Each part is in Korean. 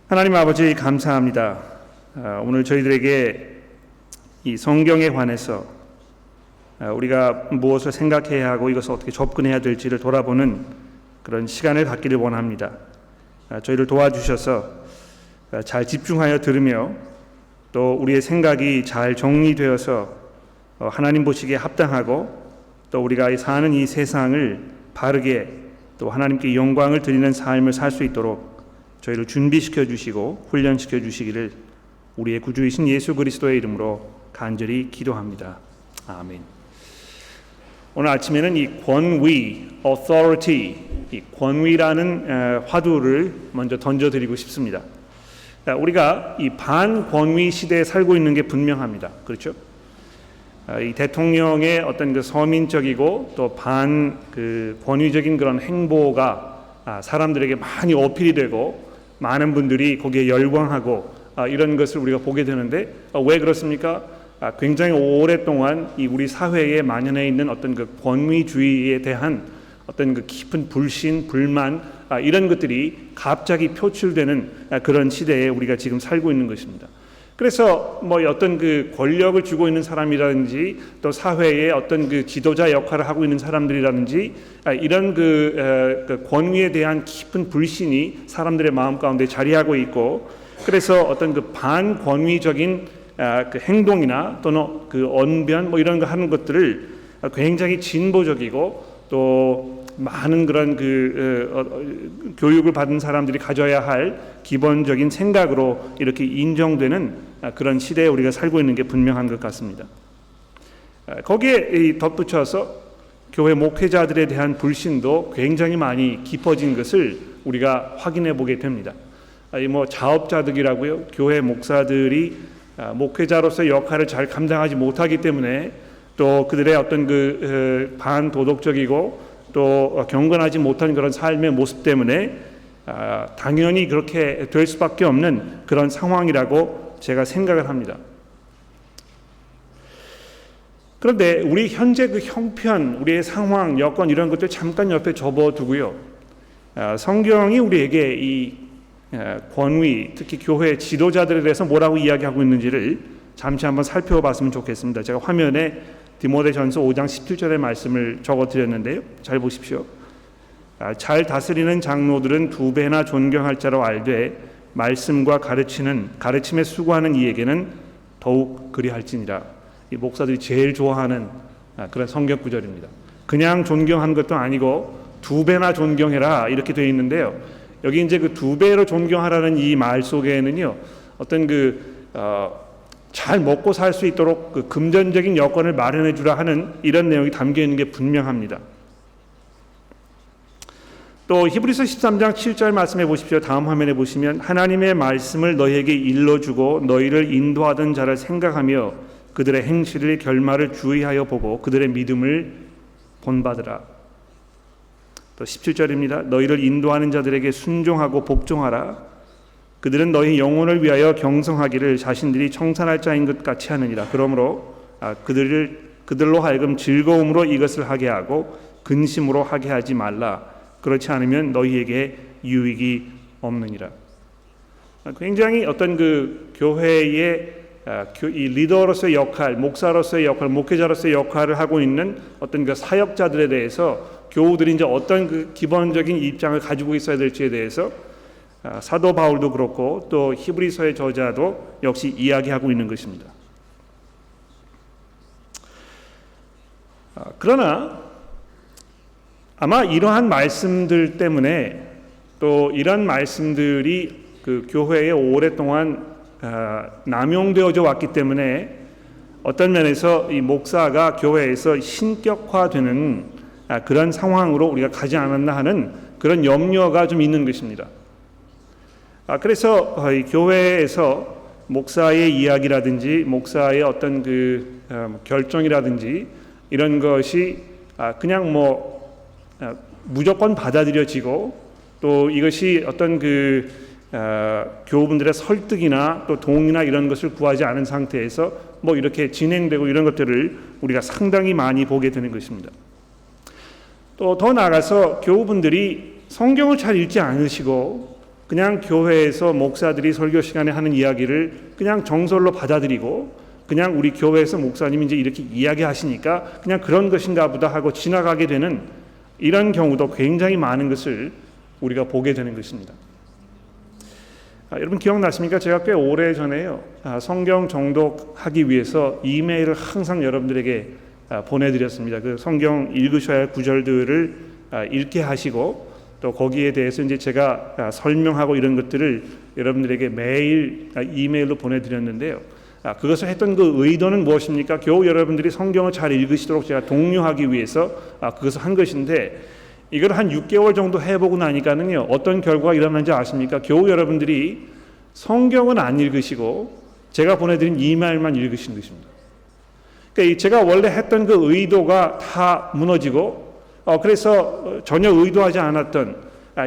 하나님 아버지 감사합니다. 오늘 저희들에게 이 성경에 관해서 우리가 무엇을 생각해야 하고 이것을 어떻게 접근해야 될지를 돌아보는 그런 시간을 갖기를 원합니다. 저희를 도와주셔서 잘 집중하여 들으며 또 우리의 생각이 잘 정리되어서 하나님 보시기에 합당하고 또 우리가 사는 이 세상을 바르게 또 하나님께 영광을 드리는 삶을 살 수 있도록 저희를 준비시켜 주시고 훈련시켜 주시기를 우리의 구주이신 예수 그리스도의 이름으로 간절히 기도합니다. 아멘. 오늘 아침에는 이 권위, authority, 이 권위라는 화두를 먼저 던져드리고 싶습니다. 우리가 이 반권위 시대에 살고 있는 게 분명합니다. 그렇죠? 이 대통령의 어떤 그 서민적이고 또 권위적인 그런 행보가 사람들에게 많이 어필이 되고 많은 분들이 거기에 열광하고 이런 것을 우리가 보게 되는데 왜 그렇습니까? 굉장히 오랫동안 이 우리 사회에 만연해 있는 어떤 그 권위주의에 대한 어떤 그 깊은 불신, 불만 이런 것들이 갑자기 표출되는 그런 시대에 우리가 지금 살고 있는 것입니다. 그래서 어떤 그 권력을 쥐고 있는 사람이라든지 또 사회에 어떤 그 지도자 역할을 하고 있는 사람들이라든지 이런 그 권위에 대한 깊은 불신이 사람들의 마음 가운데 자리하고 있고, 그래서 어떤 그 반권위적인 그 행동이나 또는 그 언변 이런 거 하는 것들을 굉장히 진보적이고 또 많은 그런 교육을 받은 사람들이 가져야 할 기본적인 생각으로 이렇게 인정되는 그런 시대에 우리가 살고 있는 게 분명한 것 같습니다. 거기에 덧붙여서 교회 목회자들에 대한 불신도 굉장히 많이 깊어진 것을 우리가 확인해 보게 됩니다. 자업자득이라고요. 교회 목사들이 목회자로서의 역할을 잘 감당하지 못하기 때문에 또 그들의 어떤 그 반도덕적이고 또 경건하지 못한 그런 삶의 모습 때문에 당연히 그렇게 될 수밖에 없는 그런 상황이라고 제가 생각을 합니다. 그런데 우리 현재 그 형편, 우리의 상황, 여건 이런 것들 잠깐 옆에 접어두고요. 성경이 우리에게 이 권위, 특히 교회 지도자들에 대해서 뭐라고 이야기하고 있는지를 잠시 한번 살펴봤으면 좋겠습니다. 제가 화면에 디모데전서 5장 17절의 말씀을 적어드렸는데요. 잘 보십시오. 잘 다스리는 장로들은 두 배나 존경할 자로 알되 말씀과 가르침에 수고하는 이에게는 더욱 그리할지니라. 이 목사들이 제일 좋아하는 그런 성경 구절입니다. 그냥 존경한 것도 아니고 두 배나 존경해라 이렇게 되어 있는데요. 여기 이제 그 두 배로 존경하라는 이 말 속에는요, 어떤 잘 먹고 살 수 있도록 그 금전적인 여건을 마련해 주라 하는 이런 내용이 담겨 있는 게 분명합니다. 또 히브리서 13장 7절 말씀해 보십시오. 다음 화면에 보시면 하나님의 말씀을 너희에게 일러주고 너희를 인도하던 자를 생각하며 그들의 행실을 결말을 주의하여 보고 그들의 믿음을 본받으라. 또 17절입니다. 너희를 인도하는 자들에게 순종하고 복종하라. 그들은 너희 영혼을 위하여 경성하기를 자신들이 청산할 자인 것 같이 하느니라. 그러므로 그들로 하여금 즐거움으로 이것을 하게 하고 근심으로 하게 하지 말라. 그렇지 않으면 너희에게 유익이 없느니라. 굉장히 어떤 그 교회의 이 리더로서의 역할, 목사로서의 역할, 목회자로서의 역할을 하고 있는 어떤 그 사역자들에 대해서 교우들이 이제 어떤 그 기본적인 입장을 가지고 있어야 될지에 대해서 사도 바울도 그렇고 또 히브리서의 저자도 역시 이야기하고 있는 것입니다. 그러나 아마 이러한 말씀들 때문에 또 이런 말씀들이 그 교회에 오랫동안 남용되어져 왔기 때문에 어떤 면에서 이 목사가 교회에서 신격화되는 그런 상황으로 우리가 가지 않았나 하는 그런 염려가 좀 있는 것입니다. 그래서 이 교회에서 목사의 이야기라든지 목사의 어떤 그 결정이라든지 이런 것이 그냥 무조건 받아들여지고 또 이것이 어떤 그 교우분들의 설득이나 또 동의나 이런 것을 구하지 않은 상태에서 이렇게 진행되고 이런 것들을 우리가 상당히 많이 보게 되는 것입니다. 또 더 나아가서 교우분들이 성경을 잘 읽지 않으시고 그냥 교회에서 목사들이 설교 시간에 하는 이야기를 그냥 정설로 받아들이고 그냥 우리 교회에서 목사님이 이제 이렇게 이야기하시니까 그냥 그런 것인가 보다 하고 지나가게 되는 이런 경우도 굉장히 많은 것을 우리가 보게 되는 것입니다. 여러분 기억나십니까? 제가 꽤 오래전에요. 성경 정독하기 위해서 이메일을 항상 여러분들에게 보내드렸습니다. 그 성경 읽으셔야 할 구절들을 읽게 하시고 또 거기에 대해서 이제 제가 설명하고 이런 것들을 여러분들에게 매일 이메일로 보내드렸는데요. 그것을 했던 그 의도는 무엇입니까? 겨우 여러분들이 성경을 잘 읽으시도록 제가 독려하기 위해서 그것을 한 것인데 이걸 한 6개월 정도 해보고 나니까는요 어떤 결과가 일어난지 아십니까? 겨우 여러분들이 성경은 안 읽으시고 제가 보내드린 이메일만 읽으시는 것입니다. 그러니까 제가 원래 했던 그 의도가 다 무너지고 그래서 전혀 의도하지 않았던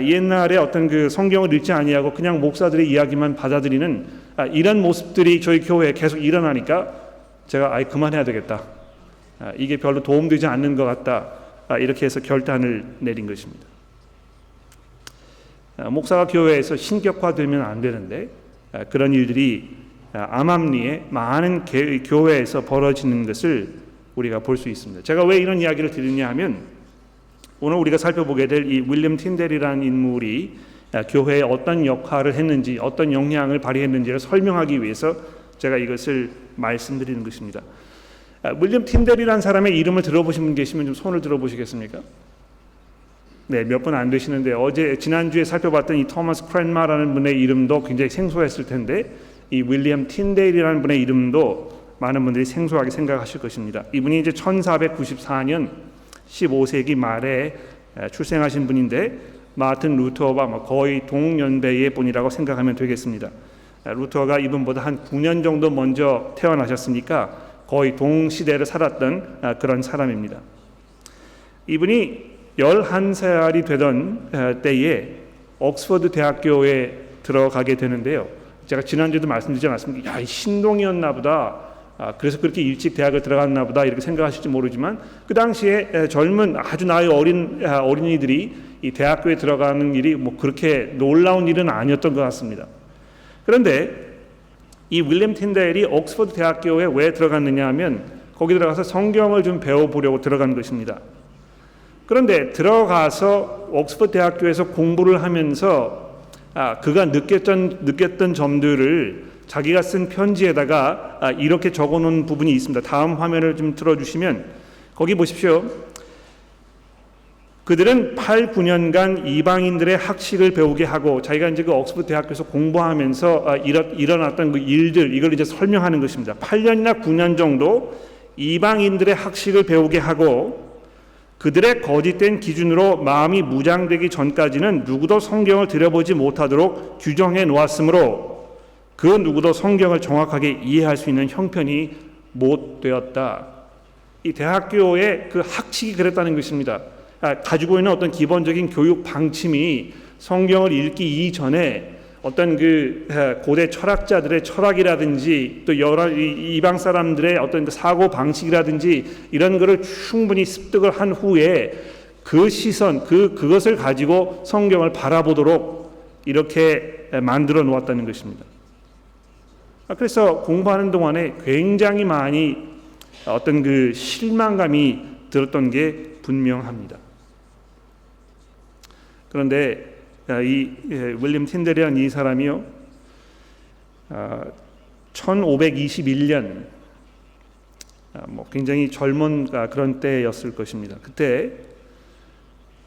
옛날에 어떤 그 성경을 읽지 아니하고 그냥 목사들의 이야기만 받아들이는 이런 모습들이 저희 교회에 계속 일어나니까 제가 그만해야 되겠다. 이게 별로 도움되지 않는 것 같다. 이렇게 해서 결단을 내린 것입니다. 목사가 교회에서 신격화되면 안 되는데 그런 일들이 암암리에 많은 교회에서 벌어지는 것을 우리가 볼 수 있습니다. 제가 왜 이런 이야기를 드리냐 하면 오늘 우리가 살펴보게 될 이 윌리엄 틴델이라는 인물이 교회에 어떤 역할을 했는지 어떤 영향을 발휘했는지를 설명하기 위해서 제가 이것을 말씀드리는 것입니다. 윌리엄 틴델이라는 사람의 이름을 들어보신 분 계시면 좀 손을 들어보시겠습니까? 네, 몇 분 안 되시는데 지난주에 살펴봤던 이 토마스 크랜마라는 분의 이름도 굉장히 생소했을 텐데 이 윌리엄 틴델이라는 분의 이름도 많은 분들이 생소하게 생각하실 것입니다. 이분이 이제 1494년 15세기 말에 출생하신 분인데 마틴 루터와 거의 동년배의 분이라고 생각하면 되겠습니다. 루터가 이분보다 한 9년 정도 먼저 태어나셨으니까 거의 동시대를 살았던 그런 사람입니다. 이분이 11살이 되던 때에 옥스퍼드 대학교에 들어가게 되는데요. 제가 지난주에도 말씀드리지 않았습니까? 야, 이 신동이었나 보다. 그래서 그렇게 일찍 대학을 들어갔나 보다 이렇게 생각하실지 모르지만 그 당시에 젊은 아주 나이 어린 어린이들이 이 대학교에 들어가는 일이 그렇게 놀라운 일은 아니었던 것 같습니다. 그런데 이 윌리엄 틴델이 옥스퍼드 대학교에 왜 들어갔느냐 하면 거기 들어가서 성경을 좀 배워보려고 들어간 것입니다. 그런데 들어가서 옥스퍼드 대학교에서 공부를 하면서 그가 느꼈던 점들을 자기가 쓴 편지에다가 이렇게 적어놓은 부분이 있습니다. 다음 화면을 좀 틀어주시면 거기 보십시오. 그들은 8, 9년간 이방인들의 학식을 배우게 하고 자기가 이제 그 옥스퍼드 대학교에서 공부하면서 일어났던 그 일들 이걸 이제 설명하는 것입니다. 8년이나 9년 정도 이방인들의 학식을 배우게 하고 그들의 거짓된 기준으로 마음이 무장되기 전까지는 누구도 성경을 들여보지 못하도록 규정해 놓았으므로 그 누구도 성경을 정확하게 이해할 수 있는 형편이 못 되었다. 이 대학교의 그 학칙이 그랬다는 것입니다. 가지고 있는 어떤 기본적인 교육 방침이 성경을 읽기 이전에 어떤 그 고대 철학자들의 철학이라든지 또 여러 이방 사람들의 어떤 사고 방식이라든지 이런 것을 충분히 습득을 한 후에 그 시선, 그것을 가지고 성경을 바라보도록 이렇게 만들어 놓았다는 것입니다. 그래서 공부하는 동안에 굉장히 많이 어떤 그 실망감이 들었던 게 분명합니다. 그런데 이 윌리엄 틴델이라는 이 사람이요, 1521년 굉장히 젊은 그런 때였을 것입니다. 그때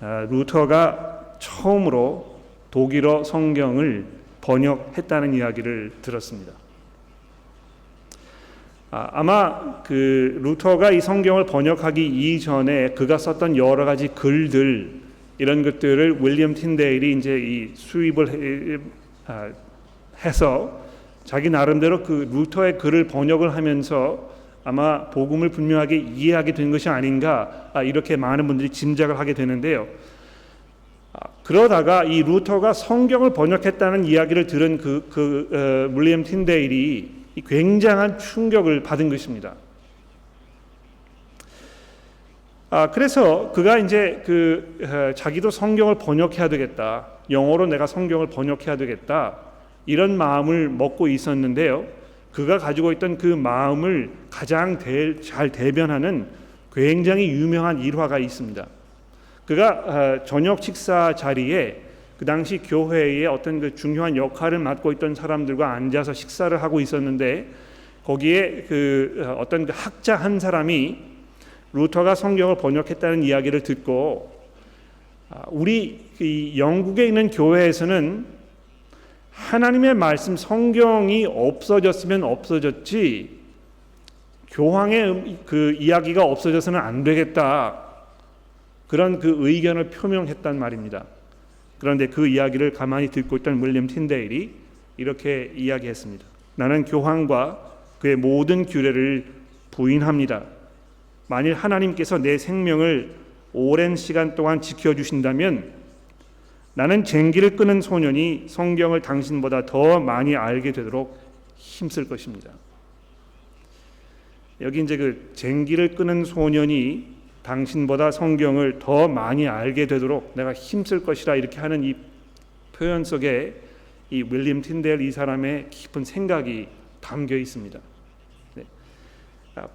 루터가 처음으로 독일어 성경을 번역했다는 이야기를 들었습니다. 아마 그 루터가 이 성경을 번역하기 이전에 그가 썼던 여러 가지 글들 이런 것들을 윌리엄 틴데일이 이제 이 수입을 해서 자기 나름대로 그 루터의 글을 번역을 하면서 아마 복음을 분명하게 이해하게 된 것이 아닌가 이렇게 많은 분들이 짐작을 하게 되는데요. 그러다가 이 루터가 성경을 번역했다는 이야기를 들은 윌리엄 틴데일이 굉장한 충격을 받은 것입니다. 그래서 그가 이제 자기도 성경을 번역해야 되겠다. 영어로 내가 성경을 번역해야 되겠다. 이런 마음을 먹고 있었는데요. 그가 가지고 있던 그 마음을 가장 잘 대변하는 굉장히 유명한 일화가 있습니다. 그가 저녁 식사 자리에 그 당시 교회의 어떤 그 중요한 역할을 맡고 있던 사람들과 앉아서 식사를 하고 있었는데, 거기에 어떤 그 학자 한 사람이 루터가 성경을 번역했다는 이야기를 듣고, 우리 이 영국에 있는 교회에서는 하나님의 말씀 성경이 없어졌으면 없어졌지 교황의 그 이야기가 없어져서는 안 되겠다, 그런 그 의견을 표명했단 말입니다. 그런데 그 이야기를 가만히 듣고 있던 윌리엄 틴데일이 이렇게 이야기했습니다. 나는 교황과 그의 모든 규례를 부인합니다. 만일 하나님께서 내 생명을 오랜 시간 동안 지켜주신다면 나는 쟁기를 끄는 소년이 성경을 당신보다 더 많이 알게 되도록 힘쓸 것입니다. 여기 이제 그 쟁기를 끄는 소년이 당신보다 성경을 더 많이 알게 되도록 내가 힘쓸 것이라, 이렇게 하는 이 표현 속에 이 윌리엄 틴데일 이 사람의 깊은 생각이 담겨 있습니다. 네.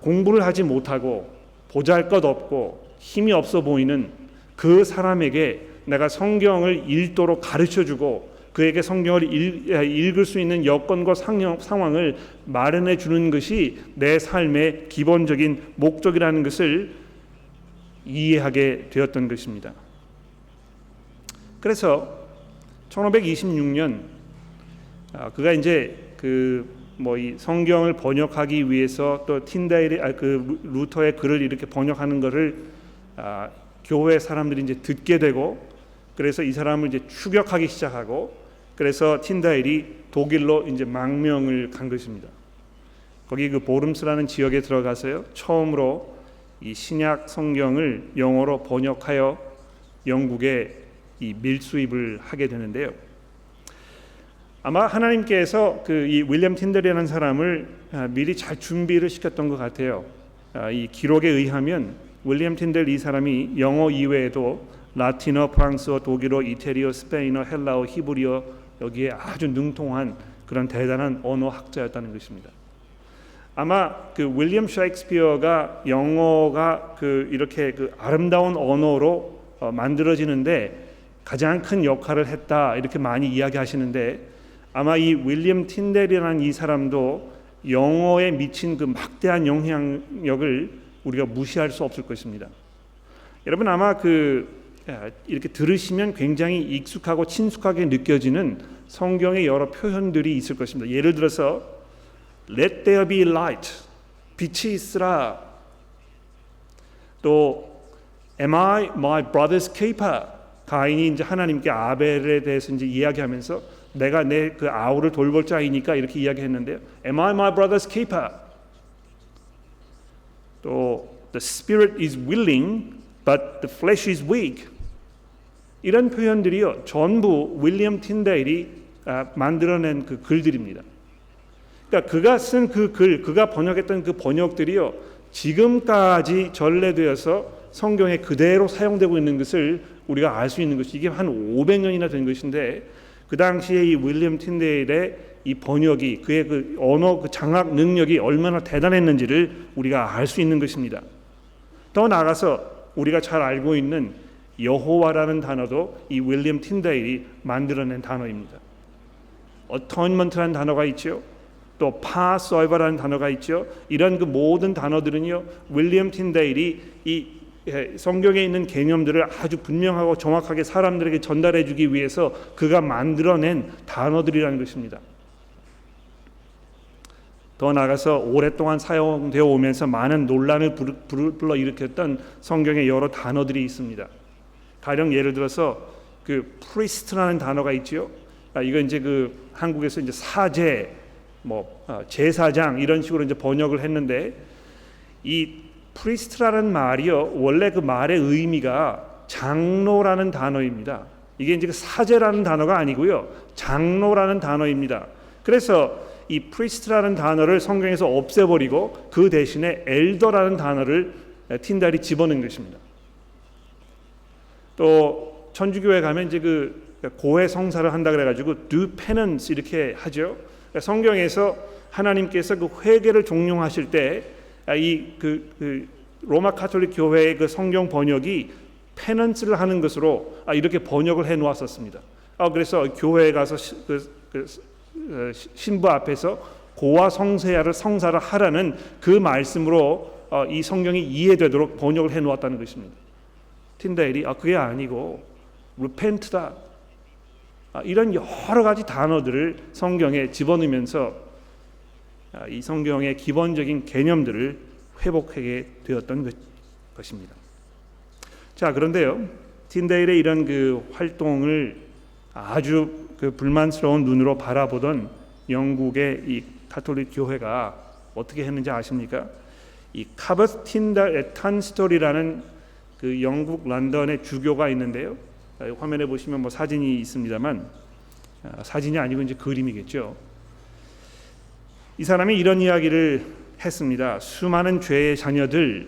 공부를 하지 못하고 보잘것없고 힘이 없어 보이는 그 사람에게 내가 성경을 읽도록 가르쳐주고 그에게 성경을 읽을 수 있는 여건과 상황을 마련해 주는 것이 내 삶의 기본적인 목적이라는 것을 이해하게 되었던 것입니다. 그래서 1526년 그가 이제 이 성경을 번역하기 위해서 또 틴데일이 루터의 글을 이렇게 번역하는 것을 교회 사람들이 이제 듣게 되고, 그래서 이 사람을 이제 추격하기 시작하고, 그래서 틴데일이 독일로 이제 망명을 간 것입니다. 거기 그 보름스라는 지역에 들어가서요, 처음으로 이 신약 성경을 영어로 번역하여 영국에 이 밀수입을 하게 되는데요. 아마 하나님께서 이 윌리엄 틴데일이라는 사람을 미리 잘 준비를 시켰던 것 같아요. 이 기록에 의하면 윌리엄 틴데일 이 사람이 영어 이외에도 라틴어, 프랑스어, 독일어, 이태리어, 스페인어, 헬라어, 히브리어, 여기에 아주 능통한 그런 대단한 언어 학자였다는 것입니다. 아마 그 윌리엄 셰익스피어가 영어가 이렇게 아름다운 언어로 만들어지는데 가장 큰 역할을 했다, 이렇게 많이 이야기하시는데, 아마 이 윌리엄 틴데일이라는 이 사람도 영어에 미친 그 막대한 영향력을 우리가 무시할 수 없을 것입니다. 여러분 아마 이렇게 들으시면 굉장히 익숙하고 친숙하게 느껴지는 성경의 여러 표현들이 있을 것입니다. 예를 들어서 Let there be light, 빛이 있으라. 또 Am I my brother's keeper? 가인이 이제 하나님께 아벨에 대해서 이제 이야기하면서 내가 내 그 아우를 돌볼 자이니까 이렇게 이야기했는데요. Am I my brother's keeper? 또 The spirit is willing, but the flesh is weak. 이런 표현들이요, 전부 윌리엄 틴데일이 만들어낸 그 글들입니다. 그러니까 그가 쓴 그 글, 그가 번역했던 그 번역들이요, 지금까지 전래되어서 성경에 그대로 사용되고 있는 것을 우리가 알 수 있는 것이, 이게 한 500년이나 된 것인데, 그 당시에 이 윌리엄 틴데일의 이 번역이, 그의 그 언어 그 장악 능력이 얼마나 대단했는지를 우리가 알 수 있는 것입니다. 더 나아가서 우리가 잘 알고 있는 여호와라는 단어도 이 윌리엄 틴데일이 만들어낸 단어입니다. 어토인먼트라는 단어가 있죠. 또 파서이버라는 단어가 있죠. 이런 그 모든 단어들은요, 윌리엄 틴데일이 이 성경에 있는 개념들을 아주 분명하고 정확하게 사람들에게 전달해 주기 위해서 그가 만들어낸 단어들이라는 것입니다. 더 나아가서 오랫동안 사용되어 오면서 많은 논란을 불러일으켰던 성경의 여러 단어들이 있습니다. 가령 예를 들어서 그 priest라는 단어가 있죠. 이거 이제 한국에서 이제 사제, 제사장 이런 식으로 이제 번역을 했는데, 이 프리스트라는 말이요, 원래 그 말의 의미가 장로라는 단어입니다. 이게 이제 사제라는 단어가 아니고요, 장로라는 단어입니다. 그래서 이 프리스트라는 단어를 성경에서 없애버리고 그 대신에 엘더라는 단어를 틴데일이 집어넣은 것입니다. 또 천주교회 가면 이제 그 고해 성사를 한다 그래가지고 do penance 이렇게 하죠. 성경에서 하나님께서 그 회개를 종용하실 때 이 그 로마 가톨릭 교회의 그 성경 번역이 penance를 하는 것으로 이렇게 번역을 해 놓았었습니다. 그래서 교회에 가서 신부 앞에서 고와 성사를 하라는 그 말씀으로 이 성경이 이해되도록 번역을 해 놓았다는 것입니다. 틴데일이 그게 아니고 repent다, 이런 여러 가지 단어들을 성경에 집어넣으면서 이 성경의 기본적인 개념들을 회복하게 되었던 것입니다. 자, 그런데요, 틴데일의 이런 그 활동을 아주 그 불만스러운 눈으로 바라보던 영국의 이 가톨릭 교회가 어떻게 했는지 아십니까? 이 카버스 탄스토리라는 그 영국 런던의 주교가 있는데요. 화면에 보시면 뭐 사진이 있습니다만 사진이 아니고 이제 그림이겠죠. 이 사람이 이런 이야기를 했습니다. 수많은 죄의 자녀들,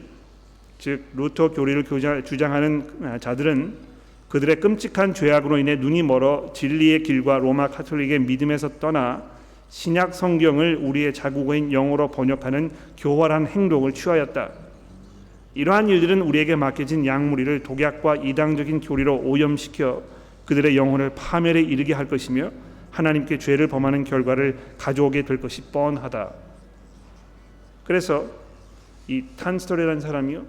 즉 루터 교리를 주장하는 자들은 그들의 끔찍한 죄악으로 인해 눈이 멀어 진리의 길과 로마 가톨릭의 믿음에서 떠나 신약 성경을 우리의 자국어인 영어로 번역하는 교활한 행동을 취하였다. 이러한 일들은 우리에게 맡겨진 양무리를 독약과 이당적인 교리로 오염시켜 그들의 영혼을 파멸에 이르게 할 것이며 하나님께 죄를 범하는 결과를 가져오게 될 것이 뻔하다. 그래서 이 탄스토리라는 사람이요,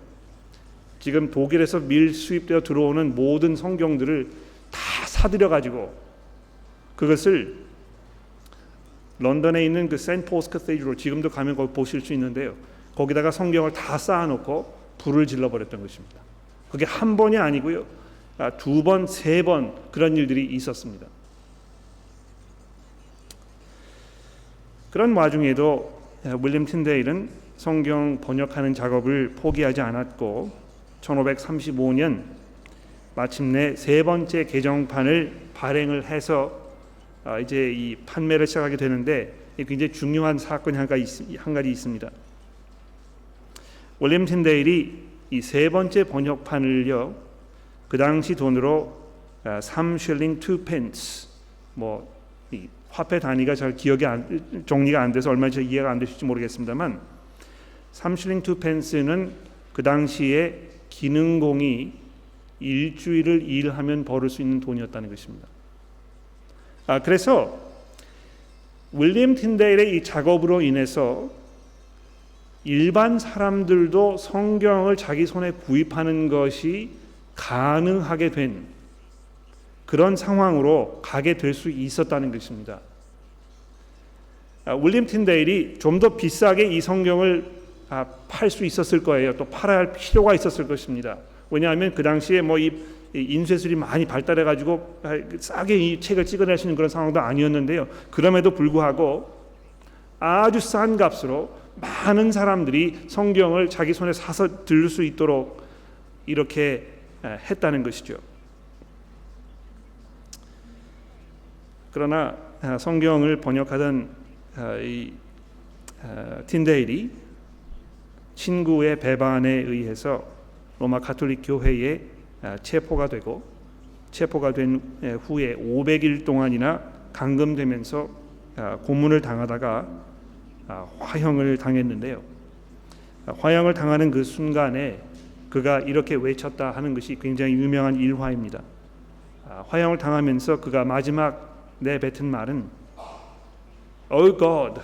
지금 독일에서 밀수입되어 들어오는 모든 성경들을 다 사들여 가지고 그것을 런던에 있는 그 세인트 폴스 카테드럴, 지금도 가면 거기 보실 수 있는데요, 거기다가 성경을 다 쌓아놓고 불을 질러버렸던 것입니다. 그게 한 번이 아니고요, 두 번, 세 번 그런 일들이 있었습니다. 그런 와중에도 윌리엄 틴데일은 성경 번역하는 작업을 포기하지 않았고 1535년 마침내 세 번째 개정판을 발행을 해서 이제 이 판매를 시작하게 되는데 굉장히 중요한 사건이 한 가지 있습니다. 윌리엄 틴데일이 이 세 번째 번역판을요, 그 당시 돈으로 3쉴링 2펜스, 뭐 이 화폐 단위가 잘 정리가 안 돼서 얼마나 이해가 안 되실지 모르겠습니다만 3쉴링 2펜스는 그 당시에 기능공이 일주일을 일하면 벌을 수 있는 돈이었다는 것입니다. 그래서 윌리엄 틴데일의 이 작업으로 인해서 일반 사람들도 성경을 자기 손에 구입하는 것이 가능하게 된 그런 상황으로 가게 될 수 있었다는 것입니다. 윌리엄 틴데일이 좀 더 비싸게 이 성경을 팔 수 있었을 거예요. 또 팔아야 할 필요가 있었을 것입니다. 왜냐하면 그 당시에 뭐 이 인쇄술이 많이 발달해 가지고 싸게 이 책을 찍어낼 수 있는 그런 상황도 아니었는데요. 그럼에도 불구하고 아주 싼 값으로 많은 사람들이 성경을 자기 손에 사서 들을 수 있도록 이렇게 했다는 것이죠. 그러나 성경을 번역하던 이 틴데일이 친구의 배반에 의해서 로마 가톨릭 교회에 체포가 된 후에 500일 동안이나 감금되면서 고문을 당하다가 화형을 당했는데요. 화형을 당하는 그 순간에 그가 이렇게 외쳤다 하는 것이 굉장히 유명한 일화입니다. 화형을 당하면서 그가 마지막 내뱉은 말은 Oh God,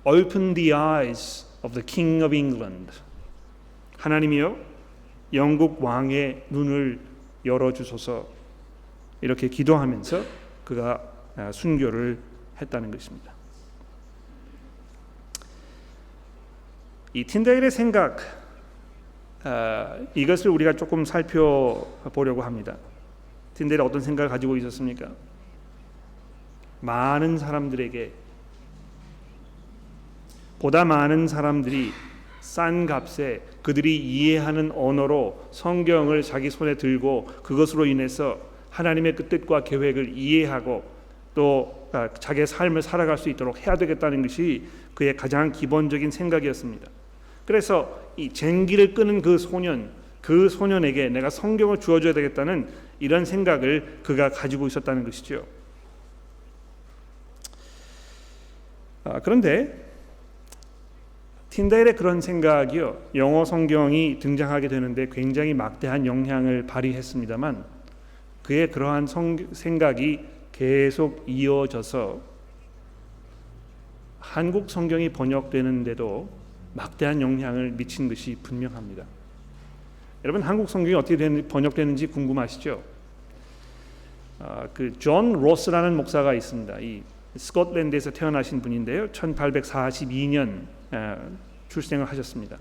open the eyes of the King of England. 하나님이여, 영국 왕의 눈을 열어주소서. 이렇게 기도하면서 그가 순교를 했다는 것입니다. 이 틴데일의 생각, 이것을 우리가 조금 살펴보려고 합니다. 틴데일이 어떤 생각을 가지고 있었습니까? 많은 사람들에게, 보다 많은 사람들이 싼 값에 그들이 이해하는 언어로 성경을 자기 손에 들고 그것으로 인해서 하나님의 그 뜻과 계획을 이해하고 또 자기의 삶을 살아갈 수 있도록 해야 되겠다는 것이 그의 가장 기본적인 생각이었습니다. 그래서 이 쟁기를 끄는 그 소년, 그 소년에게 내가 성경을 주어줘야 되겠다는 이런 생각을 그가 가지고 있었다는 것이죠. 그런데 틴다일의 그런 생각이요, 영어 성경이 등장하게 되는데 굉장히 막대한 영향을 발휘했습니다만 그의 그러한 생각이 계속 이어져서 한국 성경이 번역되는데도 막대한 영향을 미친 것이 분명합니다. 여러분, 한국 성경이 어떻게 번역되는지 궁금하시죠? 그 존 로스라는 목사가 있습니다. 이 스코틀랜드에서 태어나신 분인데요, 1842년 출생을 하셨습니다.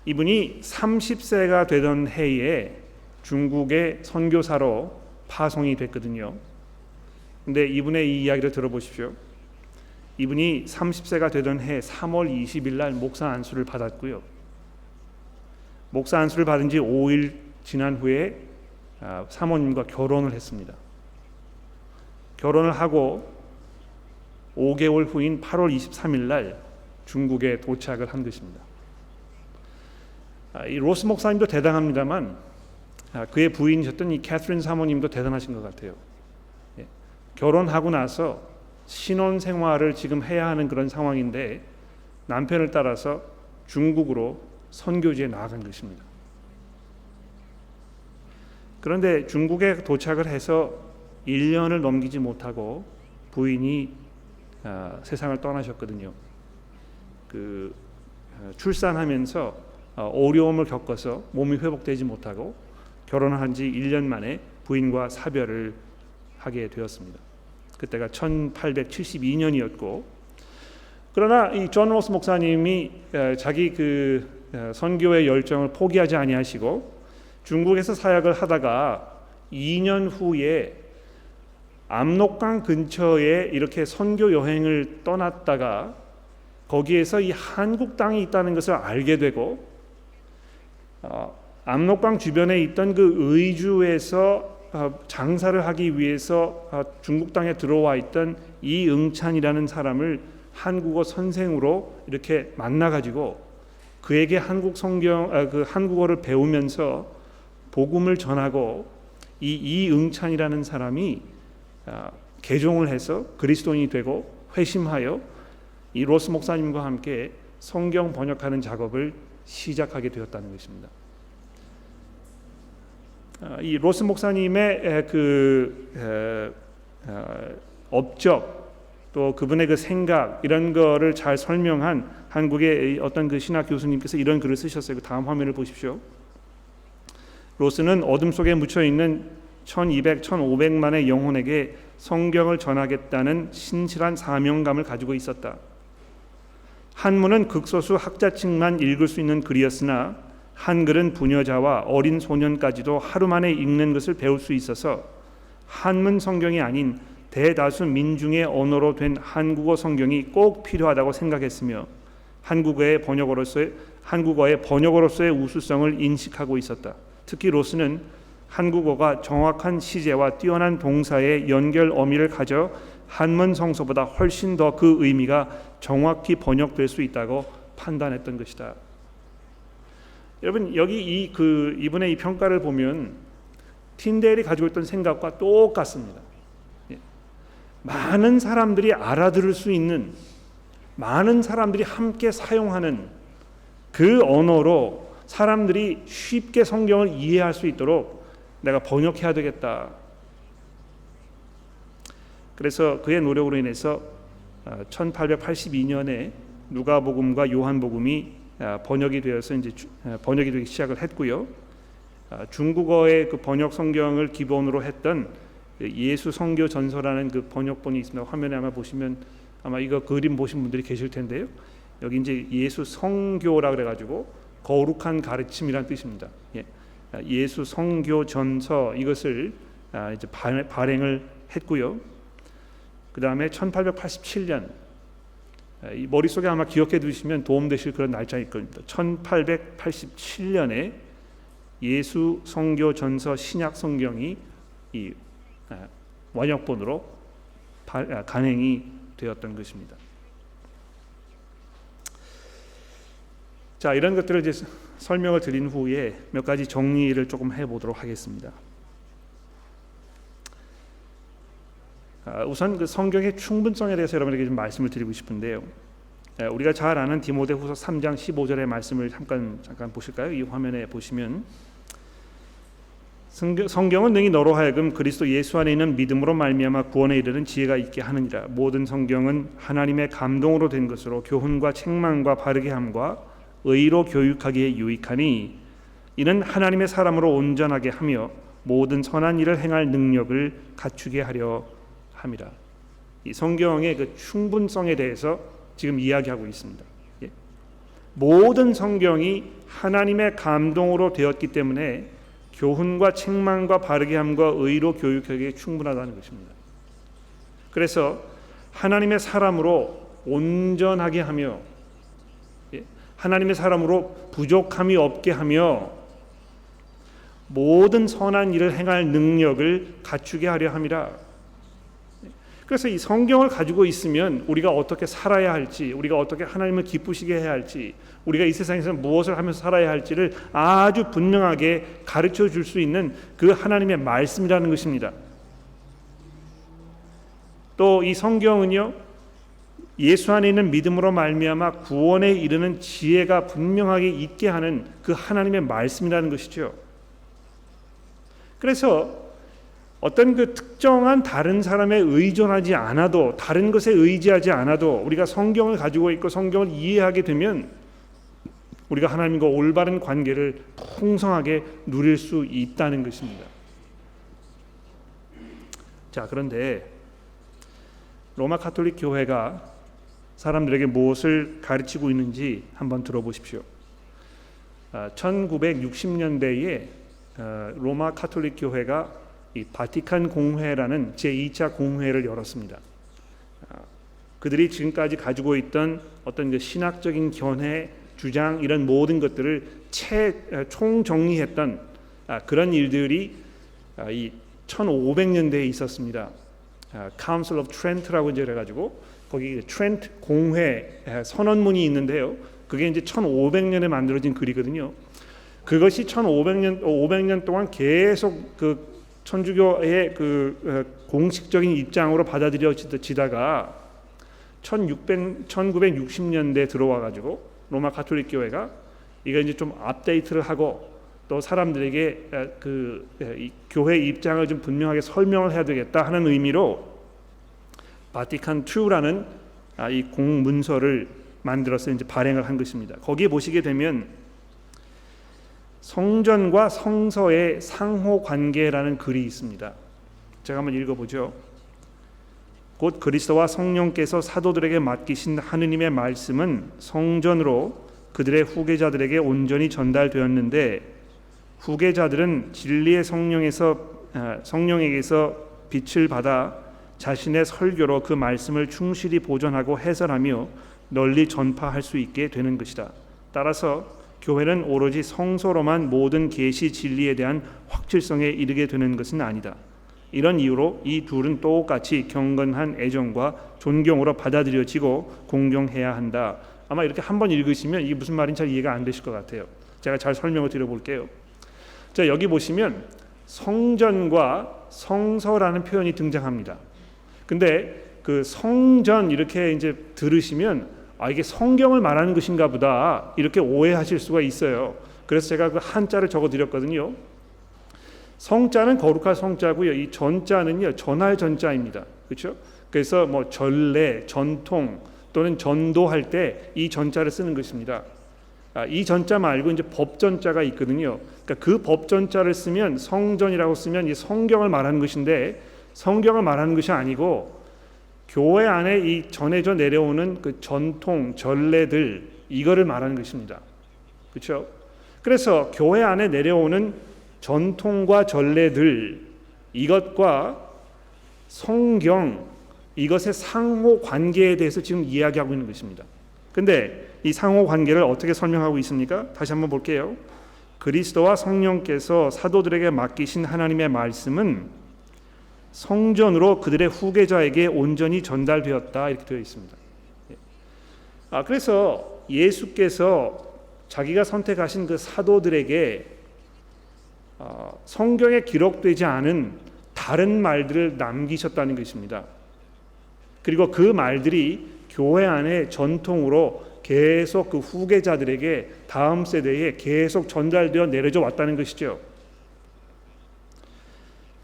이분이 30세가 되던 해에 중국의 선교사로 파송이 됐거든요. 근데 이분의 이 이야기를 들어보십시오. 이분이 30세가 되던 해 3월 20일 날 목사 안수를 받았고요. 목사 안수를 받은 지 5일 지난 후에 사모님과 결혼을 했습니다. 결혼을 하고 5개월 후인 8월 23일 날 중국에 도착을 한 것입니다. 이 로스 목사님도 대단합니다만 그의 부인이셨던 이 캐서린 사모님도 대단하신 것 같아요. 결혼하고 나서 신혼 생활을 지금 해야 하는 그런 상황인데 남편을 따라서 중국으로 선교지에 나아간 것입니다. 그런데 중국에 도착을 해서 1년을 넘기지 못하고 부인이 세상을 떠나셨거든요. 출산하면서 어려움을 겪어서 몸이 회복되지 못하고 결혼한 지 1년 만에 부인과 사별을 하게 되었습니다. 그때가 1872년이었고, 그러나 이 존 로스 목사님이 자기 선교의 열정을 포기하지 아니하시고 중국에서 사역을 하다가 2년 후에 압록강 근처에 이렇게 선교 여행을 떠났다가 거기에서 이 한국 땅이 있다는 것을 알게 되고 압록강 주변에 있던 그 의주에서 장사를 하기 위해서 중국 땅에 들어와 있던 이응찬이라는 사람을 한국어 선생으로 이렇게 만나가지고 그에게 한국어를 배우면서 복음을 전하고 이응찬이라는 사람이 개종을 해서 그리스도인이 되고 회심하여 이 로스 목사님과 함께 성경 번역하는 작업을 시작하게 되었다는 것입니다. 이 로스 목사님의 업적 또 그분의 그 생각 이런 거를 잘 설명한 한국의 어떤 그 신학 교수님께서 이런 글을 쓰셨어요. 그 다음 화면을 보십시오. 로스는 어둠 속에 묻혀 있는 1200, 1500만의 영혼에게 성경을 전하겠다는 신실한 사명감을 가지고 있었다. 한문은 극소수 학자층만 읽을 수 있는 글이었으나 한글은 부녀자와 어린 소년까지도 하루 만에 읽는 것을 배울 수 있어서 한문 성경이 아닌 대다수 민중의 언어로 된 한국어 성경이 꼭 필요하다고 생각했으며 한국어의 번역어로서의 우수성을 인식하고 있었다. 특히 로스는 한국어가 정확한 시제와 뛰어난 동사의 연결 어미를 가져 한문 성서보다 훨씬 더 그 의미가 정확히 번역될 수 있다고 판단했던 것이다. 여러분, 여기 이분의 이 평가를 보면 틴데일이 가지고 있던 생각과 똑같습니다. 많은 사람들이 알아들을 수 있는, 많은 사람들이 함께 사용하는 그 언어로 사람들이 쉽게 성경을 이해할 수 있도록 내가 번역해야 되겠다. 그래서 그의 노력으로 인해서 1882년에 누가복음과 요한복음이 번역이 되기 시작을 했고요. 중국어의 그 번역 성경을 기본으로 했던 예수 성교 전서라는 그 번역본이 있습니다. 화면에 아마 보시면 아마 이거 그림 보신 분들이 계실 텐데요. 여기 이제 예수 성교라 그래가지고 거룩한 가르침이란 뜻입니다. 예수 성교 전서 이것을 이제 발행을 했고요. 그 다음에 1887년 이 머릿속에 아마 기억해 두시면 도움되실 그런 날짜일 겁니다. 1887년에 예수 성교 전서 신약 성경이 이 원역본으로 간행이 되었던 것입니다. 자, 이런 것들을 이제 설명을 드린 후에 몇 가지 정리를 조금 해보도록 하겠습니다. 우선 그 성경의 충분성에 대해서 여러분에게 좀 말씀을 드리고 싶은데요. 우리가 잘 아는 디모데후서 3장 15절의 말씀을 잠깐 보실까요? 이 화면에 보시면 성경은 능히 너로 하여금 그리스도 예수 안에 있는 믿음으로 말미암아 구원에 이르는 지혜가 있게 하느니라. 모든 성경은 하나님의 감동으로 된 것으로 교훈과 책망과 바르게 함과 의로 교육하기에 유익하니 이는 하나님의 사람으로 온전하게 하며 모든 선한 일을 행할 능력을 갖추게 하려 함이라. 이 성경의 그 충분성에 대해서 지금 이야기하고 있습니다. 모든 성경이 하나님의 감동으로 되었기 때문에 교훈과 책망과 바르게 함과 의로 교육하기에 충분하다는 것입니다. 그래서 하나님의 사람으로 온전하게 하며 하나님의 사람으로 부족함이 없게 하며 모든 선한 일을 행할 능력을 갖추게 하려 함이라. 그래서 이 성경을 가지고 있으면 우리가 어떻게 살아야 할지, 우리가 어떻게 하나님을 기쁘시게 해야 할지, 우리가 이 세상에서 무엇을 하면서 살아야 할지를 아주 분명하게 가르쳐 줄 수 있는 그 하나님의 말씀이라는 것입니다. 또 이 성경은요, 예수 안에 있는 믿음으로 말미암아 구원에 이르는 지혜가 분명하게 있게 하는 그 하나님의 말씀이라는 것이죠. 그래서 어떤 그 특정한 다른 사람에 의존하지 않아도, 다른 것에 의지하지 않아도 우리가 성경을 가지고 있고 성경을 이해하게 되면 우리가 하나님과 올바른 관계를 풍성하게 누릴 수 있다는 것입니다. 자, 그런데 로마 가톨릭 교회가 사람들에게 무엇을 가르치고 있는지 한번 들어보십시오. 1960년대에 로마 가톨릭 교회가 이 바티칸 공회라는 제2차 공회를 열었습니다. 그들이 지금까지 가지고 있던 어떤 신학적인 견해, 주장 이런 모든 것들을 총정리했던 그런 일들이 이 1500년대에 있었습니다. Council of Trent라고 이제 그래가지고 거기 트렌트 공회 선언문이 있는데요. 그게 이제 1500년에 만들어진 글이거든요. 그것이 500년 동안 계속 그 천주교의 그 공식적인 입장으로 받아들여지다가 1960년대 들어와 가지고 로마 가톨릭 교회가 이거 이제 좀 업데이트를 하고 또 사람들에게 그 교회 입장을 좀 분명하게 설명을 해야 되겠다 하는 의미로 바티칸 2라는 이 공문서를 만들어서 이제 발행을 한 것입니다. 거기에 보시게 되면 성전과 성서의 상호 관계라는 글이 있습니다. 제가 한번 읽어보죠. 곧 그리스도와 성령께서 사도들에게 맡기신 하느님의 말씀은 성전으로 그들의 후계자들에게 온전히 전달되었는데 후계자들은 진리의 성령에게서 빛을 받아 자신의 설교로 그 말씀을 충실히 보존하고 해설하며 널리 전파할 수 있게 되는 것이다. 따라서 교회는 오로지 성서로만 모든 계시 진리에 대한 확실성에 이르게 되는 것은 아니다. 이런 이유로 이 둘은 똑같이 경건한 애정과 존경으로 받아들여지고 공경해야 한다. 아마 이렇게 한번 읽으시면 이게 무슨 말인지 잘 이해가 안 되실 것 같아요. 제가 잘 설명을 드려볼게요. 자, 여기 보시면 성전과 성서라는 표현이 등장합니다. 근데 그 성전 이렇게 이제 들으시면 이게 성경을 말하는 것인가 보다 이렇게 오해하실 수가 있어요. 그래서 제가 그 한자를 적어드렸거든요. 성자는 거룩할 성자고요. 이 전자는요 전할 전자입니다. 그렇죠? 그래서 뭐 전례, 전통 또는 전도할 때 이 전자를 쓰는 것입니다. 이 전자 말고 이제 법전자가 있거든요. 그러니까 그 법전자를 쓰면 성전이라고 쓰면 이 성경을 말하는 것인데 성경을 말하는 것이 아니고 교회 안에 이 전해져 내려오는 그 전통, 전례들 이거를 말하는 것입니다. 그렇죠? 그래서 교회 안에 내려오는 전통과 전례들 이것과 성경 이것의 상호 관계에 대해서 지금 이야기하고 있는 것입니다. 근데 이 상호 관계를 어떻게 설명하고 있습니까? 다시 한번 볼게요. 그리스도와 성령께서 사도들에게 맡기신 하나님의 말씀은 성전으로 그들의 후계자에게 온전히 전달되었다 이렇게 되어 있습니다. 그래서 예수께서 자기가 선택하신 그 사도들에게 성경에 기록되지 않은 다른 말들을 남기셨다는 것입니다. 그리고 그 말들이 교회 안에 전통으로 계속 그 후계자들에게 다음 세대에 계속 전달되어 내려져 왔다는 것이죠.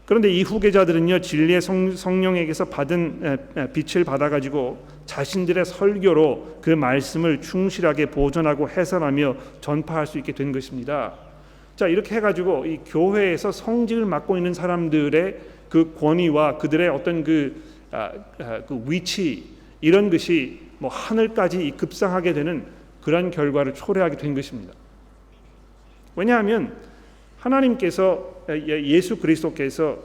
그런데 이 후계자들은요, 진리의 성령에게서 받은 빛을 받아가지고 자신들의 설교로 그 말씀을 충실하게 보존하고 해설하며 전파할 수 있게 된 것입니다. 자, 이렇게 해가지고 이 교회에서 성직을 맡고 있는 사람들의 그 권위와 그들의 어떤 그 위치, 이런 것이 뭐 하늘까지 급상하게 되는 그런 결과를 초래하게 된 것입니다. 왜냐하면 하나님께서, 예수 그리스도께서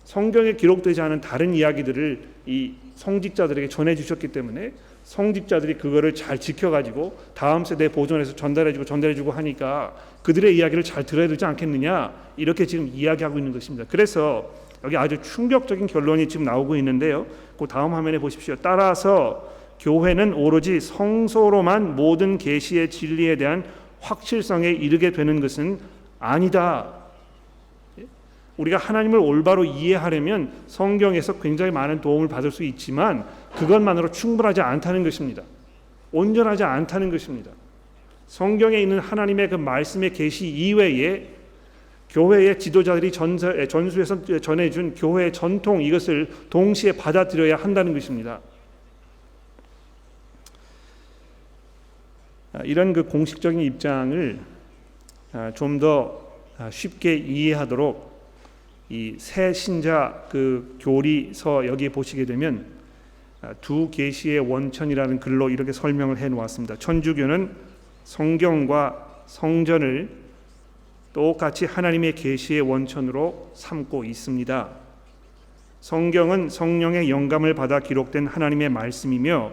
성경에 기록되지 않은 다른 이야기들을 이 성직자들에게 전해주셨기 때문에 성직자들이 그거를 잘 지켜가지고 다음 세대에 보존해서 전달해주고 하니까 그들의 이야기를 잘 들어야 되지 않겠느냐, 이렇게 지금 이야기하고 있는 것입니다. 그래서 여기 아주 충격적인 결론이 지금 나오고 있는데요, 그 다음 화면에 보십시오. 따라서 교회는 오로지 성소로만 모든 계시의 진리에 대한 확실성에 이르게 되는 것은 아니다. 우리가 하나님을 올바로 이해하려면 성경에서 굉장히 많은 도움을 받을 수 있지만 그것만으로 충분하지 않다는 것입니다. 온전하지 않다는 것입니다. 성경에 있는 하나님의 그 말씀의 계시 이외에 교회의 지도자들이 전수해서 전해준 교회의 전통, 이것을 동시에 받아들여야 한다는 것입니다. 이런 그 공식적인 입장을 좀 더 쉽게 이해하도록 이 새 신자 그 교리서 여기에 보시게 되면 두 계시의 원천이라는 글로 이렇게 설명을 해 놓았습니다. 천주교는 성경과 성전을 똑같이 하나님의 계시의 원천으로 삼고 있습니다. 성경은 성령의 영감을 받아 기록된 하나님의 말씀이며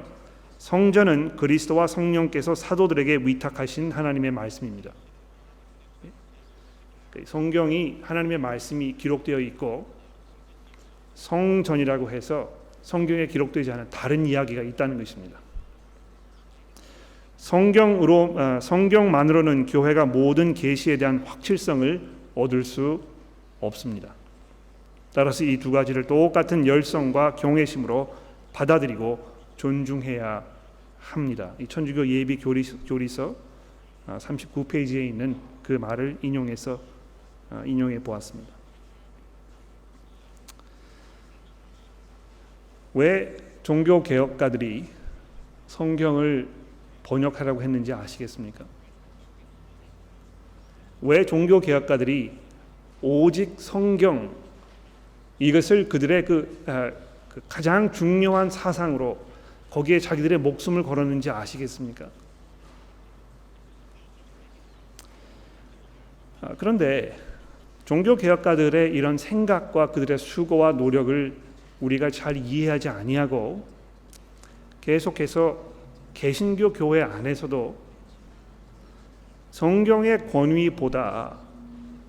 성전은 그리스도와 성령께서 사도들에게 위탁하신 하나님의 말씀입니다. 성경이 하나님의 말씀이 기록되어 있고 성전이라고 해서 성경에 기록되지 않은 다른 이야기가 있다는 것입니다. 성경만으로는 교회가 모든 계시에 대한 확실성을 얻을 수 없습니다. 따라서 이 두 가지를 똑같은 열성과 경외심으로 받아들이고 존중해야 합니다. 이 천주교 예비 교리서 39페이지에 있는 그 말을 인용해 보았습니다. 왜 종교 개혁가들이 성경을 번역하라고 했는지 아시겠습니까? 왜 종교 개혁가들이 오직 성경, 이것을 그들의 그 가장 중요한 사상으로 거기에 자기들의 목숨을 걸었는지 아시겠습니까? 그런데 종교 개혁가들의 이런 생각과 그들의 수고와 노력을 우리가 잘 이해하지 아니하고 계속해서 개신교 교회 안에서도 성경의 권위보다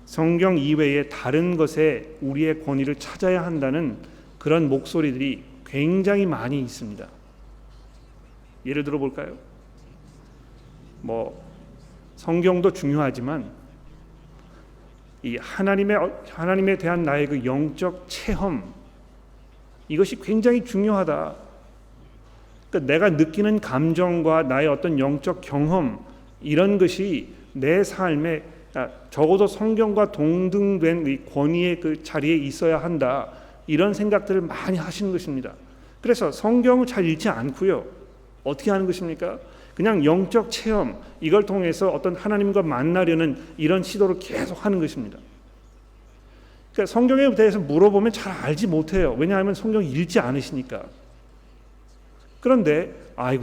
성경 이외의 다른 것에 우리의 권위를 찾아야 한다는 그런 목소리들이 굉장히 많이 있습니다. 예를 들어 볼까요? 성경도 중요하지만 이 하나님에 대한 나의 그 영적 체험, 이것이 굉장히 중요하다. 그러니까 내가 느끼는 감정과 나의 어떤 영적 경험, 이런 것이 내 삶에 적어도 성경과 동등된 이 권위의 그 자리에 있어야 한다. 이런 생각들을 많이 하시는 것입니다. 그래서 성경을 잘 읽지 않고요, 어떻게 하는 것입니까? 그냥 영적 체험, 이걸 통해서 어떤 하나님과 만나려는 이런 시도를 계속 하는 것입니다. 그러니까 성경에 대해서 물어보면 잘 알지 못해요. 왜냐하면 성경 읽지 않으시니까. 그런데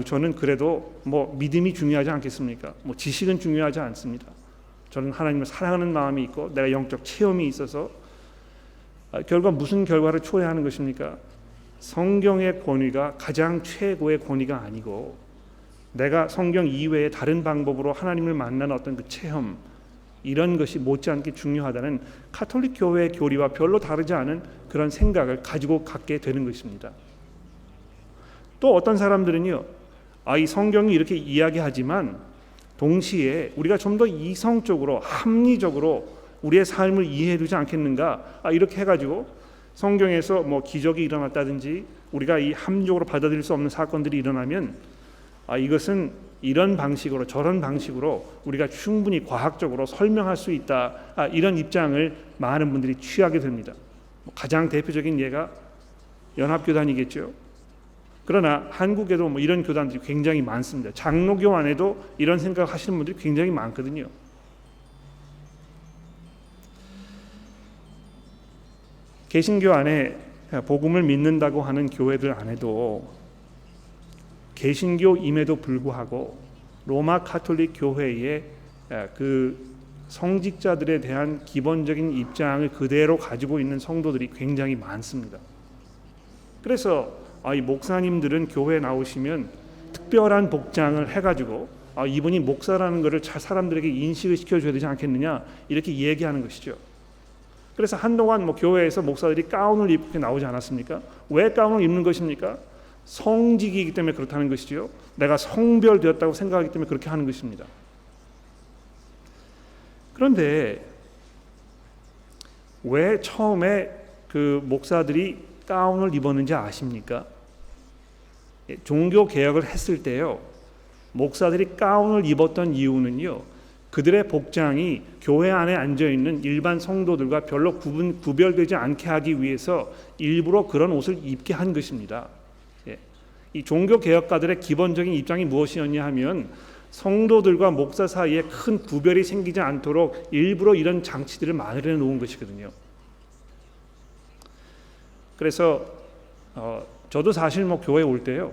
저는 그래도 믿음이 중요하지 않겠습니까? 지식은 중요하지 않습니다. 저는 하나님을 사랑하는 마음이 있고 내가 영적 체험이 있어서 결과 무슨 결과를 초래하는 것입니까? 성경의 권위가 가장 최고의 권위가 아니고 내가 성경 이외의 다른 방법으로 하나님을 만나는 어떤 그 체험, 이런 것이 못지않게 중요하다는 가톨릭 교회의 교리와 별로 다르지 않은 그런 생각을 가지고 갖게 되는 것입니다. 또 어떤 사람들은요, 이 성경이 이렇게 이야기하지만 동시에 우리가 좀 더 이성적으로 합리적으로 우리의 삶을 이해해 두지 않겠는가? 이렇게 해가지고 성경에서 뭐 기적이 일어났다든지 우리가 이 합리적으로 받아들일 수 없는 사건들이 일어나면 이것은 이런 방식으로 저런 방식으로 우리가 충분히 과학적으로 설명할 수 있다, 이런 입장을 많은 분들이 취하게 됩니다. 가장 대표적인 예가 연합교단이겠죠. 그러나 한국에도 뭐 이런 교단들이 굉장히 많습니다. 장로교 안에도 이런 생각을 하시는 분들이 굉장히 많거든요. 개신교 안에 복음을 믿는다고 하는 교회들 안에도 개신교임에도 불구하고 로마 가톨릭 교회의 그 성직자들에 대한 기본적인 입장을 그대로 가지고 있는 성도들이 굉장히 많습니다. 그래서 이 목사님들은 교회에 나오시면 특별한 복장을 해가지고 이분이 목사라는 것을 잘 사람들에게 인식을 시켜줘야 되지 않겠느냐, 이렇게 얘기하는 것이죠. 그래서 한동안 뭐 교회에서 목사들이 가운을 입고 나오지 않았습니까? 왜 가운을 입는 것입니까? 성직이기 때문에 그렇다는 것이죠. 내가 성별되었다고 생각하기 때문에 그렇게 하는 것입니다. 그런데 왜 처음에 그 목사들이 가운을 입었는지 아십니까? 종교 개혁을 했을 때요, 목사들이 가운을 입었던 이유는요, 그들의 복장이 교회 안에 앉아 있는 일반 성도들과 별로 구별되지 않게 하기 위해서 일부러 그런 옷을 입게 한 것입니다. 이 종교 개혁가들의 기본적인 입장이 무엇이었냐 하면 성도들과 목사 사이에 큰 구별이 생기지 않도록 일부러 이런 장치들을 마련해 놓은 것이거든요. 그래서 저도 사실 뭐 교회 올 때요,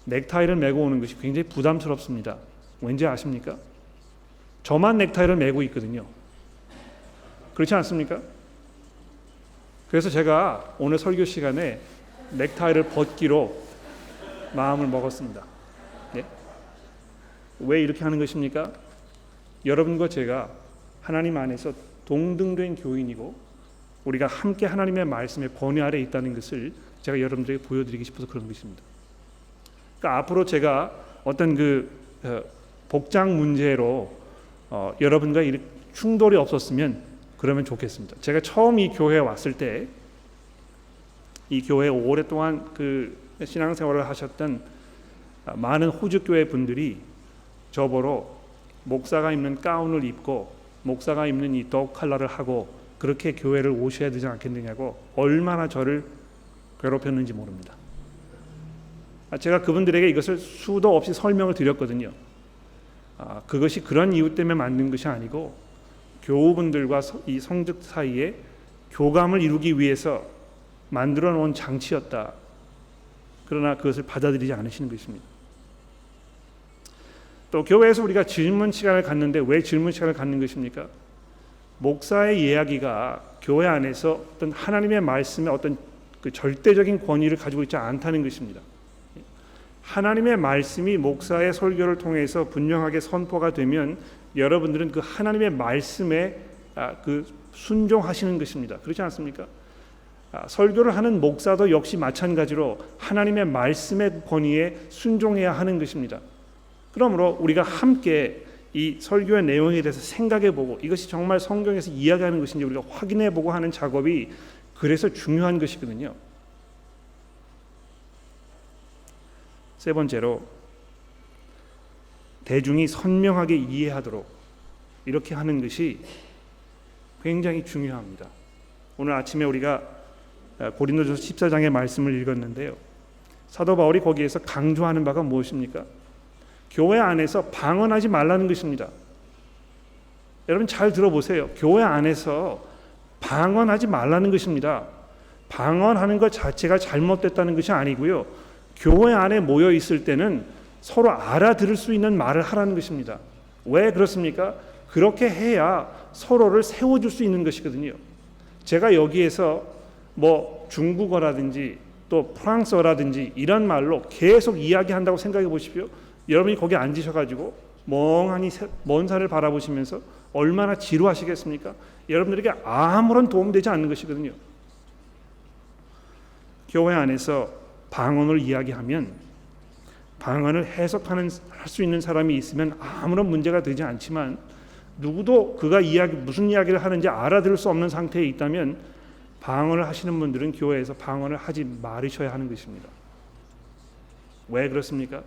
넥타이를 메고 오는 것이 굉장히 부담스럽습니다. 왠지 아십니까? 저만 넥타이를 메고 있거든요. 그렇지 않습니까? 그래서 제가 오늘 설교 시간에 넥타이를 벗기로 마음을 먹었습니다. 네? 왜 이렇게 하는 것입니까? 여러분과 제가 하나님 안에서 동등된 교인이고 우리가 함께 하나님의 말씀의 권위 아래 있다는 것을 제가 여러분들에게 보여드리고 싶어서 그런 것입니다. 그러니까 앞으로 제가 어떤 그 복장 문제로 여러분과 충돌이 없었으면 그러면 좋겠습니다. 제가 처음 이 교회에 왔을 때 이 교회에 오랫동안 그 신앙생활을 하셨던 많은 호주교회 분들이 저보러 목사가 입는 가운을 입고 목사가 입는 이 덕 칼라를 하고 그렇게 교회를 오셔야 되지 않겠느냐고 얼마나 저를 괴롭혔는지 모릅니다. 제가 그분들에게 이것을 수도 없이 설명을 드렸거든요. 그것이 그런 이유 때문에 만든 것이 아니고 교우분들과 이 성직 사이에 교감을 이루기 위해서 만들어 놓은 장치였다. 그러나 그것을 받아들이지 않으시는 것입니다. 또 교회에서 우리가 질문 시간을 갖는데 왜 질문 시간을 갖는 것입니까? 목사의 이야기가 교회 안에서 어떤 하나님의 말씀에 어떤 그 절대적인 권위를 가지고 있지 않다는 것입니다. 하나님의 말씀이 목사의 설교를 통해서 분명하게 선포가 되면 여러분들은 그 하나님의 말씀에 그 순종하시는 것입니다. 그렇지 않습니까? 설교를 하는 목사도 역시 마찬가지로 하나님의 말씀의 권위에 순종해야 하는 것입니다. 그러므로 우리가 함께 이 설교의 내용에 대해서 생각해보고 이것이 정말 성경에서 이야기하는 것인지 우리가 확인해보고 하는 작업이 그래서 중요한 것이거든요. 세 번째로 대중이 선명하게 이해하도록 이렇게 하는 것이 굉장히 중요합니다. 오늘 아침에 우리가 고린도전서 14장의 말씀을 읽었는데요, 사도 바울이 거기에서 강조하는 바가 무엇입니까? 교회 안에서 방언하지 말라는 것입니다. 여러분 잘 들어보세요. 교회 안에서 방언하지 말라는 것입니다. 방언하는 것 자체가 잘못됐다는 것이 아니고요, 교회 안에 모여 있을 때는 서로 알아들을 수 있는 말을 하라는 것입니다. 왜 그렇습니까? 그렇게 해야 서로를 세워줄 수 있는 것이거든요. 제가 여기에서 뭐 중국어라든지 또 프랑스어라든지 이런 말로 계속 이야기한다고 생각해 보십시오. 여러분이 거기 앉으셔가지고 멍하니 먼 산을 바라보시면서 얼마나 지루하시겠습니까? 여러분들에게 아무런 도움되지 않는 것이거든요. 교회 안에서 방언을 이야기하면 방언을 할 수 있는 사람이 있으면 아무런 문제가 되지 않지만, 누구도 그가 무슨 이야기를 하는지 알아들을 수 없는 상태에 있다면 방언을 하시는 분들은 교회에서 방언을 하지 말으셔야 하는 것입니다. 왜 그렇습니까?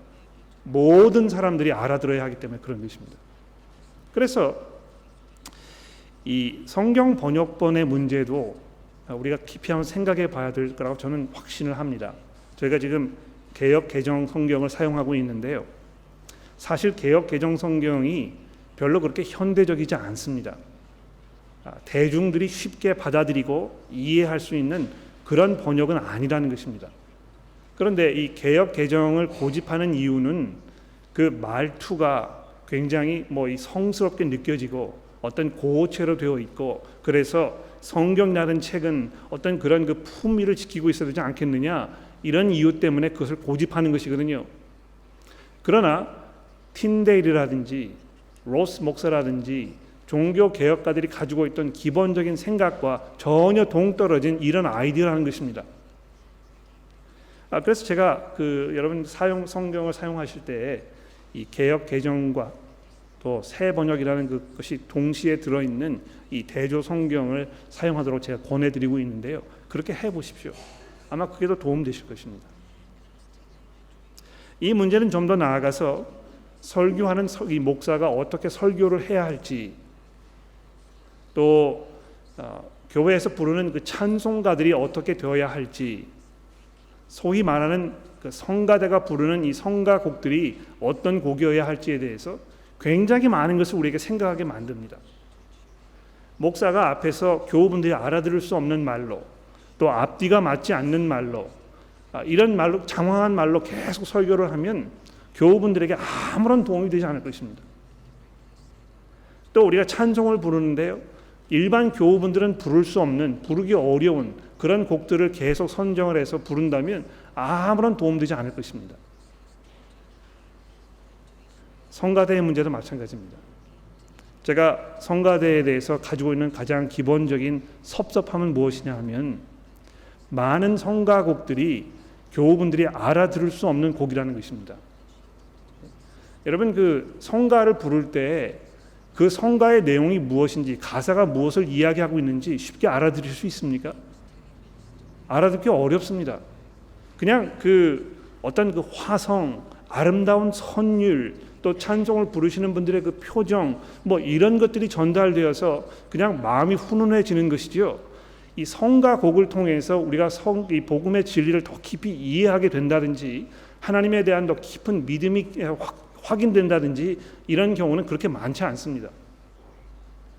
모든 사람들이 알아들어야 하기 때문에 그런 것입니다. 그래서 이 성경 번역본의 문제도 우리가 깊이 한번 생각해 봐야 될 거라고 저는 확신을 합니다. 저희가 지금 개역 개정 성경을 사용하고 있는데요. 사실 개역 개정 성경이 별로 그렇게 현대적이지 않습니다. 대중들이 쉽게 받아들이고 이해할 수 있는 그런 번역은 아니라는 것입니다. 그런데 이 개역 개정을 고집하는 이유는 그 말투가 굉장히 이 성스럽게 느껴지고 어떤 고어체로 되어 있고, 그래서 성경이라는 책은 어떤 그런 그 품위를 지키고 있어야 되지 않겠느냐, 이런 이유 때문에 그것을 고집하는 것이거든요. 그러나 틴데일이라든지 로스 목사라든지 종교 개혁가들이 가지고 있던 기본적인 생각과 전혀 동떨어진 이런 아이디어라는 것입니다. 그래서 제가 여러분 성경을 사용하실 때 이 개역 개정과 또 새 번역이라는 그것이 동시에 들어있는 이 대조 성경을 사용하도록 제가 권해드리고 있는데요. 그렇게 해보십시오. 아마 그게 더 도움되실 것입니다. 이 문제는 좀 더 나아가서 설교하는 이 목사가 어떻게 설교를 해야 할지, 또 교회에서 부르는 그 찬송가들이 어떻게 되어야 할지, 소위 말하는 그 성가대가 부르는 이 성가곡들이 어떤 곡이어야 할지에 대해서 굉장히 많은 것을 우리에게 생각하게 만듭니다. 목사가 앞에서 교우분들이 알아들을 수 없는 말로, 또 앞뒤가 맞지 않는 말로, 이런 말로, 장황한 말로 계속 설교를 하면 교우분들에게 아무런 도움이 되지 않을 것입니다. 또 우리가 찬송을 부르는데요, 일반 교우분들은 부를 수 없는, 부르기 어려운 그런 곡들을 계속 선정을 해서 부른다면 아무런 도움되지 않을 것입니다. 성가대의 문제도 마찬가지입니다. 제가 성가대에 대해서 가지고 있는 가장 기본적인 섭섭함은 무엇이냐 하면, 많은 성가곡들이 교우분들이 알아들을 수 없는 곡이라는 것입니다. 여러분, 그 성가를 부를 때 그 성가의 내용이 무엇인지, 가사가 무엇을 이야기하고 있는지 쉽게 알아들을 수 있습니까? 알아듣기 어렵습니다. 그냥 어떤 그 화성, 아름다운 선율, 또 찬송을 부르시는 분들의 그 표정, 이런 것들이 전달되어서 그냥 마음이 훈훈해지는 것이죠. 이 성가곡을 통해서 우리가 이 복음의 진리를 더 깊이 이해하게 된다든지, 하나님에 대한 더 깊은 믿음이 확인된다든지, 이런 경우는 그렇게 많지 않습니다.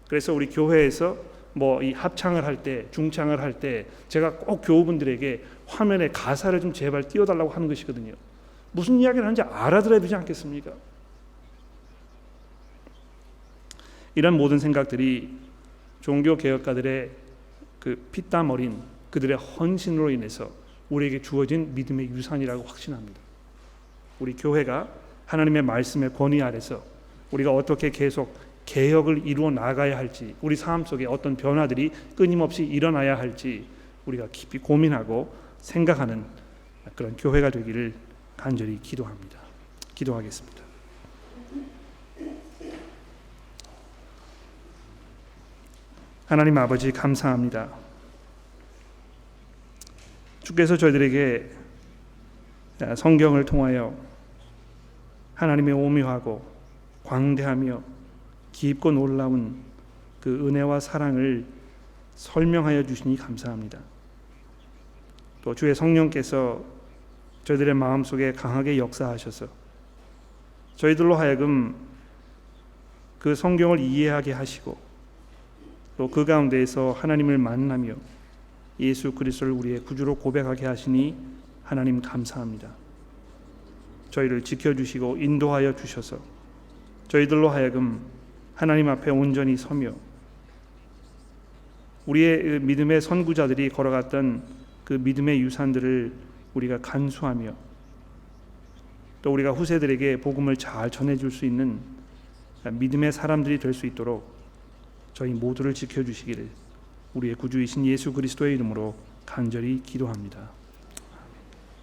그래서 우리 교회에서 이 합창을 할 때, 중창을 할 때 제가 꼭 교우분들에게 화면에 가사를 좀 제발 띄워달라고 하는 것이거든요. 무슨 이야기를 하는지 알아들어야 되지 않겠습니까? 이런 모든 생각들이 종교개혁가들의 그 피땀 어린 그들의 헌신으로 인해서 우리에게 주어진 믿음의 유산이라고 확신합니다. 우리 교회가 하나님의 말씀의 권위 아래서 우리가 어떻게 계속 개혁을 이루어 나가야 할지, 우리 삶 속에 어떤 변화들이 끊임없이 일어나야 할지 우리가 깊이 고민하고 생각하는 그런 교회가 되기를 간절히 기도합니다. 기도하겠습니다. 하나님 아버지, 감사합니다. 주께서 저희들에게 성경을 통하여 하나님의 오묘하고 광대하며 깊고 놀라운 그 은혜와 사랑을 설명하여 주시니 감사합니다. 또 주의 성령께서 저희들의 마음속에 강하게 역사하셔서 저희들로 하여금 그 성경을 이해하게 하시고, 또 그 가운데에서 하나님을 만나며 예수 그리스도를 우리의 구주로 고백하게 하시니 하나님 감사합니다. 저희를 지켜주시고 인도하여 주셔서 저희들로 하여금 하나님 앞에 온전히 서며 우리의 믿음의 선구자들이 걸어갔던 그 믿음의 유산들을 우리가 간수하며, 또 우리가 후세들에게 복음을 잘 전해줄 수 있는 믿음의 사람들이 될 수 있도록 저희 모두를 지켜주시기를 우리의 구주이신 예수 그리스도의 이름으로 간절히 기도합니다.